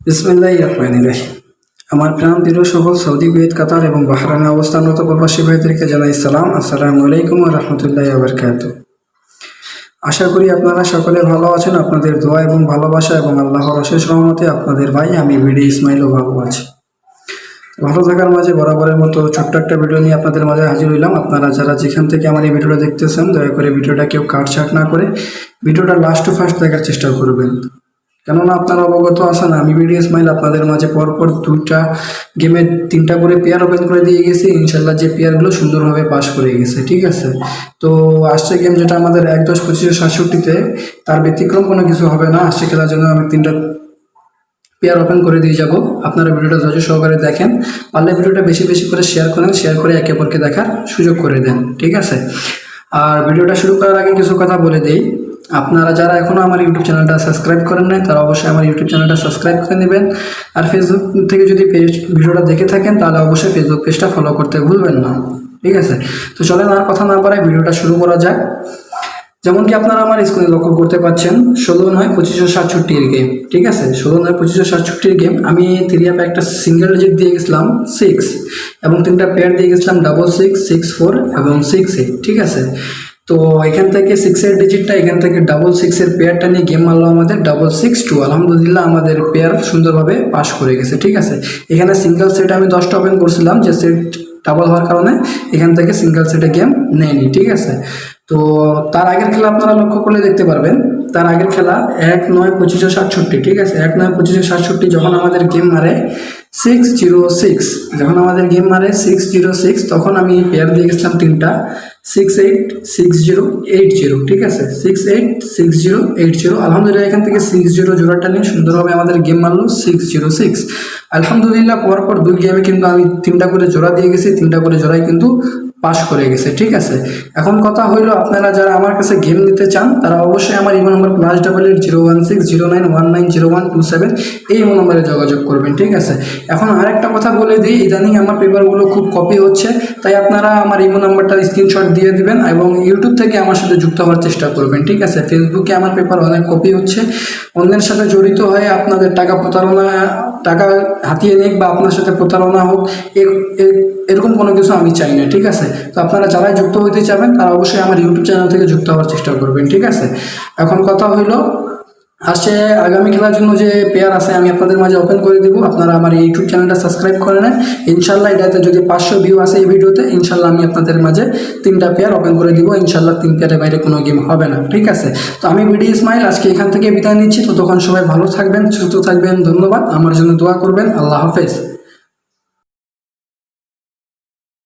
বিসমিল্লাহির রহমানির রহিম। আমার প্রিয় সকল সৌদি, কুয়েত, কাতার এবং বাহরাইনে অবস্থানরত প্রবাসী ভাইদেরকে জানাই সালাম। আসসালামু আলাইকুম ওয়া রাহমাতুল্লাহি ওয়া বারাকাতুহু। আশা করি আপনারা সকলে ভালো আছেন। আপনাদের দোয়া এবং ভালোবাসা এবং আল্লাহর অশেষ রহমতে আপনাদের ভাই আমি বিডি ইসমাইলও ভালো আছি। ভালো থাকার মাঝে বরাবরের মতো ছোট্ট একটা ভিডিও নিয়ে আপনাদের মাঝে হাজির হইলাম। আপনারা যারা যেখান থেকে আমার এই ভিডিওটা দেখতেছেন, দয়া করে ভিডিওটা কেউ কাটছাট না করে ভিডিওটা লাস্ট টু ফার্স্ট দেখার চেষ্টা করবেন। কেননা আপনারা অবগত আছেন, আমি বিডি ইসমাইল আপনাদের মাঝে পরপর দুইটা গেমের 3টা করে পেয়ার ওপেন করে দিয়ে গেছি। ইনশাল্লাহ যে পেয়ারগুলো সুন্দরভাবে পাস করে গেছে, ঠিক আছে। তো আসছে গেম যেটা আমাদের 1-10-25-67-তে, তার ব্যতিক্রম কোনো কিছু হবে না। আসছে খেলার জন্য আমি 3টা পেয়ার ওপেন করে দিয়ে যাব। আপনারা ভিডিওটা ধৈর্য সহকারে দেখেন, পারলে ভিডিওটা বেশি বেশি করে শেয়ার করেন, শেয়ার করে একে অপরকে দেখার সুযোগ করে দেন, ঠিক আছে। আর ভিডিওটা শুরু করার আগে কিছু কথা বলে দেই। আপনারা যারা এখনও আমার ইউটিউব চ্যানেলটা সাবস্ক্রাইব করেন নাই, তারা অবশ্যই আমার ইউটিউব চ্যানেলটা সাবস্ক্রাইব করে নেবেন। আর ফেসবুক থেকে যদি ভিডিওটা দেখে থাকেন, তাহলে অবশ্যই ফেসবুক পেজটা ফলো করতে ভুলবেন না, ঠিক আছে। তো চলেন আর কথা না বাড়াই ভিডিওটা শুরু করা যাক। যেমন কি আপনারা আমার স্ক্রিনে লক্ষ্য করতে পাচ্ছেন, 16-9-2567 গেম, ঠিক আছে। 16-9-2567 গেম আমি 3 অ্যাপে একটা সিঙ্গেল ডিজিট দিয়ে গেছিলাম 6, এবং 3টা পেয়ার দিয়ে গেছিলাম 66, 64 এবং 68, ঠিক আছে। তো এখান থেকে 6-এর ডিজিটটা, এখান থেকে 66-এর পেয়ারটা নিয়ে গেম মারলো আমাদের 662। আলহামদুলিল্লাহ আমাদের পেয়ার সুন্দরভাবে পাস করে গেছে, ঠিক আছে। এখানে সিঙ্গেল সেট আমি 10টা ওপেন করছিলাম, যে সেট ডাবল হওয়ার কারণে এখান থেকে সিঙ্গেল সেটে গেম নেয়নি, ঠিক আছে। তো তার আগের খেলা আপনারা লক্ষ্য করলে দেখতে পারবেন, তার আগের খেলা 1-9-2567, ঠিক আছে। 1-9-2567 যখন আমাদের গেম মারে 606, যখন আমাদের গেম মারে 606, তখন আমি পেয়ার দিয়ে গেছিলাম 3টা 686080, ঠিক আছে। 686080, আলহামদুলিল্লাহ এখান থেকে 60 জোড়াটা নিয়ে সুন্দরভাবে আমাদের গেম মারলো 606। আলহামদুলিল্লাহ পরপর 2 গেমে কিন্তু আমি 3টা করে জোড়া দিয়ে গেছি, 3টা করে জোড়াই কিন্তু পাস করে গেছে, ঠিক আছে। এখন কথা হইলো, আপনারা যারা আমার কাছে গেম নিতে চান, তারা অবশ্যই আমার ইমো নম্বর +880160900127 এই ইমো নম্বরে যোগাযোগ করবেন, ঠিক আছে। এখন আরেকটা কথা বলে দিই, ইদানিং আমার পেপারগুলো খুব কপি হচ্ছে, তাই আপনারা আমার ইমো নাম্বারটা স্ক্রিনশট দিয়ে দিবেন এবং ইউটিউব থেকে আমার সাথে যুক্ত হওয়ার চেষ্টা করবেন, ঠিক আছে। ফেসবুকে আমার পেপার অনেক কপি হচ্ছে, অন্যের সাথে জড়িত হয়ে আপনাদের টাকা হাতিয়ে নিক বা আপনার সাথে প্রতারণা হোক, এরকম কোনো কিছু আমি চাই না, ঠিক আছে। তো আপনারা যারাই যুক্ত হইতে চাবেন, তারা অবশ্যই আমার ইউটিউব চ্যানেল থেকে যুক্ত হওয়ার চেষ্টা করবেন, ঠিক আছে। এখন কথা হইলো, আসছে আগামী খেলার জন্য যে পেয়ার আছে আমি আপনাদের মাঝে ওপেন করে দিব। আপনারা আমার ইউটিউব চ্যানেলটা সাবস্ক্রাইব করে নেন। ইনশাল্লাহ এটাতে যদি 500 ভিউ আসে এই ভিডিওতে, ইনশাল্লাহ আমি আপনাদের মাঝে 3টা পেয়ার ওপেন করে দিব। ইনশাল্লাহ 3 পেয়ারের বাইরে কোনো গেম হবে না, ঠিক আছে। তো আমি বিডি ইসমাইল আজকে এখান থেকে বিদায় নিচ্ছি। ততক্ষণ সবাই ভালো থাকবেন, সুস্থ থাকবেন। ধন্যবাদ। আমার জন্য দোয়া করবেন। আল্লাহ হাফেজ।